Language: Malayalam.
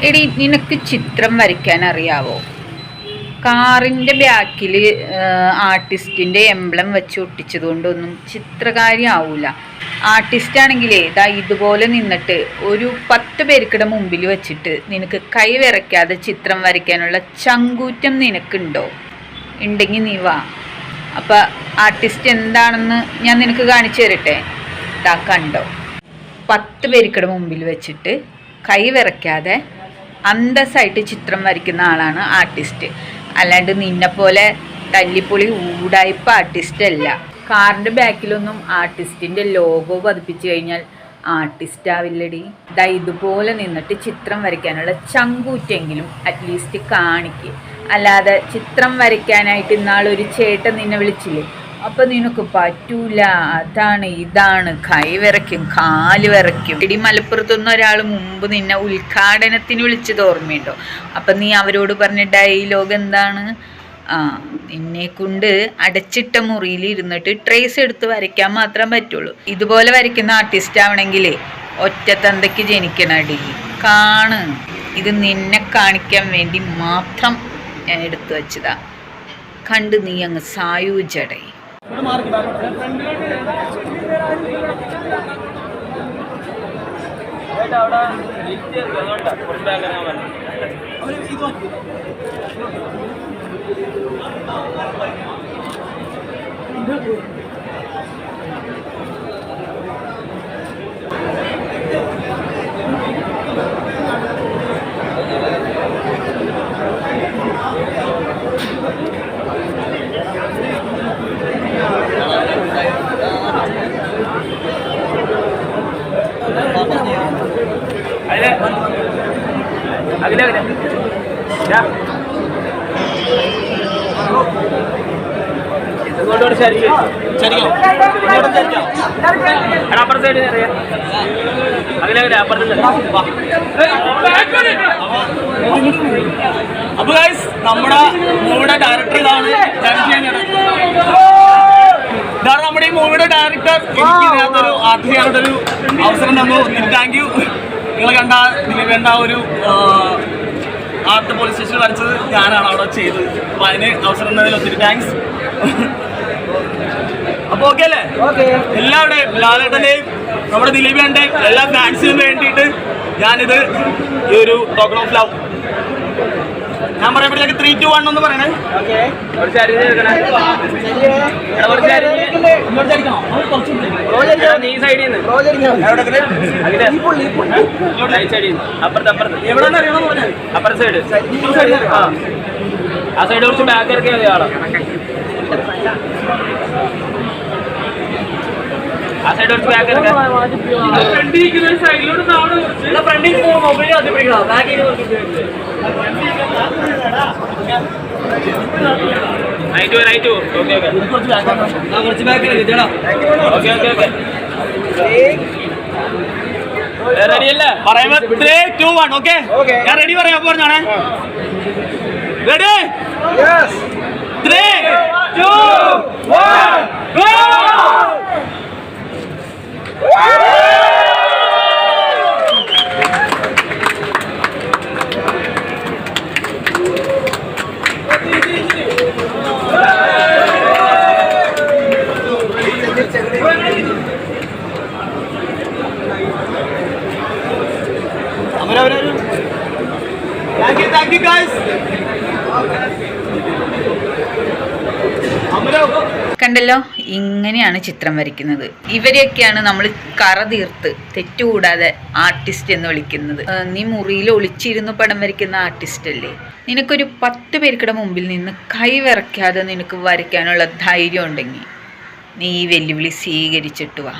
എടി, നിനക്ക് ചിത്രം വരയ്ക്കാൻ അറിയാവോ? കാറിൻ്റെ ബാക്കിൽ ആർട്ടിസ്റ്റിൻ്റെ എംബ്ലം വെച്ച് ഒട്ടിച്ചത് കൊണ്ടൊന്നും ചിത്രകാരി ആവൂല. ആർട്ടിസ്റ്റ് ആണെങ്കിലേ ഇതുപോലെ നിന്നിട്ട് ഒരു 10 പേർക്കിടെ മുമ്പിൽ വെച്ചിട്ട് നിനക്ക് കൈ വിറയ്ക്കാതെ ചിത്രം വരയ്ക്കാനുള്ള ചങ്കൂറ്റം നിനക്കുണ്ടോ? ഉണ്ടെങ്കിൽ നീ വാ. അപ്പം ആർട്ടിസ്റ്റ് എന്താണെന്ന് ഞാൻ നിനക്ക് കാണിച്ചു തരട്ടെ. കണ്ടോ, 10 പേർക്കിടെ മുമ്പിൽ വെച്ചിട്ട് കൈ വിറയ്ക്കാതെ അന്തസ്സായിട്ട് ചിത്രം വരയ്ക്കുന്ന ആളാണ് ആർട്ടിസ്റ്റ്. അല്ലാണ്ട് നിന്നെപ്പോലെ തല്ലിപ്പൊളി ഊടായ്പ ആർട്ടിസ്റ്റ് അല്ല. കാറിൻ്റെ ബാക്കിലൊന്നും ആർട്ടിസ്റ്റിൻ്റെ ലോഗോ പതിപ്പിച്ച് കഴിഞ്ഞാൽ ആർട്ടിസ്റ്റ് ആവില്ലടി. ഇതുപോലെ നിന്നിട്ട് ചിത്രം വരയ്ക്കാനുള്ള ചങ്കൂറ്റെങ്കിലും അറ്റ്ലീസ്റ്റ് കാണിക്ക്. അല്ലാതെ ചിത്രം വരയ്ക്കാനായിട്ട് ഇന്നാളൊരു ചേട്ടൻ നിന്നെ വിളിച്ചില്ലേ, അപ്പം നിനക്ക് പറ്റൂല, അതാണ് ഇതാണ്, കൈ വിറയ്ക്കും, കാല് വിറയ്ക്കും. ഇടി മലപ്പുറത്തൊന്നും ഒരാൾ മുമ്പ് നിന്നെ ഉദ്ഘാടനത്തിന് വിളിച്ചത് ഓർമ്മയുണ്ടോ? അപ്പം നീ അവരോട് പറഞ്ഞ ഡയലോഗ് എന്താണ്? നിന്നെ കൊണ്ട് അടച്ചിട്ട മുറിയിൽ ഇരുന്നിട്ട് ട്രേസ് എടുത്ത് വരയ്ക്കാൻ മാത്രം പറ്റുള്ളൂ. ഇതുപോലെ വരയ്ക്കുന്ന ആർട്ടിസ്റ്റ് ആവണമെങ്കിലേ ഒറ്റത്തന്തയ്ക്ക് ജനിക്കണടി. കാണ്, ഇത് നിന്നെ കാണിക്കാൻ വേണ്ടി മാത്രം ഞാൻ എടുത്തു വച്ചതാ. കണ്ട് നീ അങ്ങ് സായൂജടേ. അപ്പൊ ഗൈസ്, നമ്മുടെ മൂവിയുടെ ഡയറക്ടർ ഇതാണ്. ഇതാണ് നമ്മുടെ ഈ മൂവിയുടെ ഡയറക്ടർ. എനിക്ക് ഇതിനകത്തൊരു ആർട്ടിസ്റ്റ് ചെയ്യാനായിട്ടൊരു അവസരം തന്നു. Thank you. നിങ്ങൾ കണ്ട ഒരു ആർട്ട് പോലീസ് സ്റ്റേഷൻ വരച്ചത് ഞാനാണ് അവിടെ ചെയ്തത്. അപ്പൊ അതിന് അവസരം തന്നതിൽ ഒത്തിരി താങ്ക്സ്. അപ്പൊ ഓക്കെ അല്ലേ? എല്ലാവരുടെയും, ലാലേട്ടന്റെയും നമ്മുടെ ദിലീപേന്റെയും എല്ലാ ഫാൻസിനും വേണ്ടിയിട്ട് ഞാനിത് ഈ ഒരു ടോക്കൺ ഓഫ് ലവ് ഞാൻ പറയുമ്പോഴത്തേക്ക് 3, 2, 1 എന്ന് പറയണേ. ആ സൈഡ് കുറച്ച് ബാക്ക് ഇറക്കിയാൽ മതി ആളെ. ആ സൈഡ് കുറച്ച് ബാക്ക് ഇറക്കാം. റൈറ്റ്. റെഡിയല്ലേ? പറയുമ്പോ 3, 2, 1. ഓക്കെ, ഞാൻ റെഡി പറയാം. അപ്പൊ പറഞ്ഞാണേ. Ready? 3, 2, 1, go! Thank you guys. കണ്ടല്ലോ, ഇങ്ങനെയാണ് ചിത്രം വരയ്ക്കുന്നത്. ഇവരെയൊക്കെയാണ് നമ്മൾ കറ തീർത്ത് തെറ്റുകൂടാതെ ആർട്ടിസ്റ്റ് എന്ന് വിളിക്കുന്നത്. നീ മുറിയിൽ ഒളിച്ചിരുന്ന് പടം വരയ്ക്കുന്ന ആർട്ടിസ്റ്റ് അല്ലേ? നിനക്കൊരു 10 പേർക്കിടെ മുമ്പിൽ നിന്ന് കൈ വിറയ്ക്കാതെ നിനക്ക് വരയ്ക്കാനുള്ള ധൈര്യം ഉണ്ടെങ്കിൽ നീ ഈ വെല്ലുവിളി സ്വീകരിച്ചിട്ട് വാ.